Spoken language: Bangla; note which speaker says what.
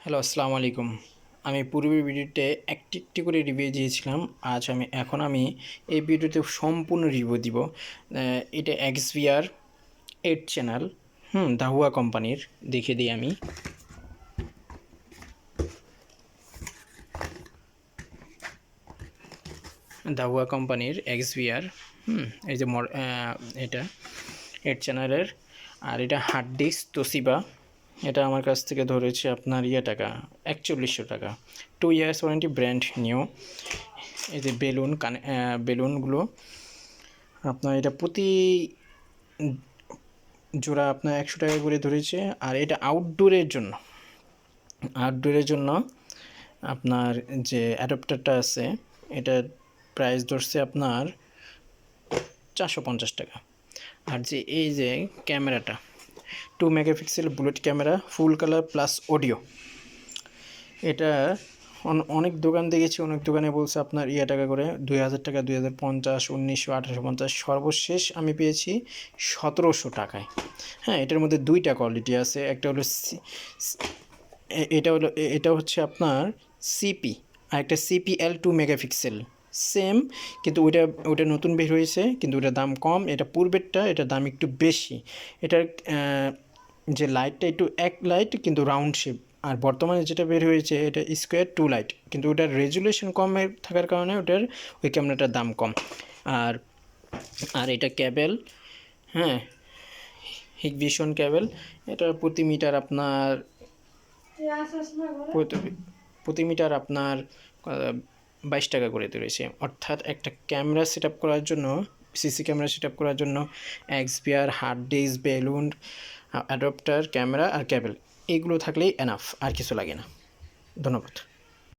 Speaker 1: হ্যালো, আসসালামু আলাইকুম। আমি পূর্বের ভিডিওতে একটি একটি করে রিভিউ দিয়েছিলাম। এখন আমি এই ভিডিওতে সম্পূর্ণ রিভিউ দিব। এটা XVR 8 চ্যানেল, দাহুয়া কোম্পানির। দেখে দিই আমি। দাহুয়া কোম্পানির XVR, এই যে এটা 8 চ্যানেলের। আর এটা হার্ড ডিস্ক তোশিবা। এটা আমার কাছ থেকে ধরেছে আপনার টাকা 4100 টাকা। 2 ইয়ার্স ওয়ারেন্টি, ব্র্যান্ড নিউ। এই যে বেলুনগুলো আপনার এটা প্রতি জোড়া আপনার 100 টাকা করে ধরেছে। আর এটা আউটডোরের জন্য আপনার যে অ্যাডাপ্টারটা আছে, এটার প্রাইস ধরছে আপনার 450 টাকা। আর এই যে ক্যামেরাটা 2 megapixel bullet camera, full colour plus audio. এটা অনেক দোকান দেখেছি, অনেক দোকানে বলছে আপনার টাকা করে, 2000 টাকা, 2050, 1900, 1850। সর্বশেষ আমি পেয়েছি 1700 টাকায়। হ্যাঁ, এটার মধ্যে দুইটা কোয়ালিটি আছে। একটা হলো এটা হচ্ছে আপনার সিপি, আর একটা CPL 2 মেগাপিক্সেল। সেম, কিন্তু ওইটা নতুন বের হয়েছে, কিন্তু ওটার দাম কম। এটা পূর্বেরটা, এটার দাম একটু বেশি। এটার যে লাইটটা একটু এক লাইট, কিন্তু রাউন্ড শেপ। আর বর্তমানে যেটা বের হয়েছে এটা স্কোয়ার 2 লাইট, কিন্তু ওটার রেজুলেশন কমের থাকার কারণে ওই ক্যামেরাটার দাম কম। আর আর এটা ক্যাবেল, হ্যাঁ, হিগভিশন ক্যাবেল। এটা প্রতি মিটার আপনার 22 টাকা করে ধরেছে। অর্থাৎ একটা ক্যামেরা সেট আপ করার জন্য, সিসি ক্যামেরা সেট আপ করার জন্য XVR, hard disk, balun, adapter, camera আর ক্যাবেল, এগুলো থাকলেই এনাফ, আর কিছু লাগে না। ধন্যবাদ।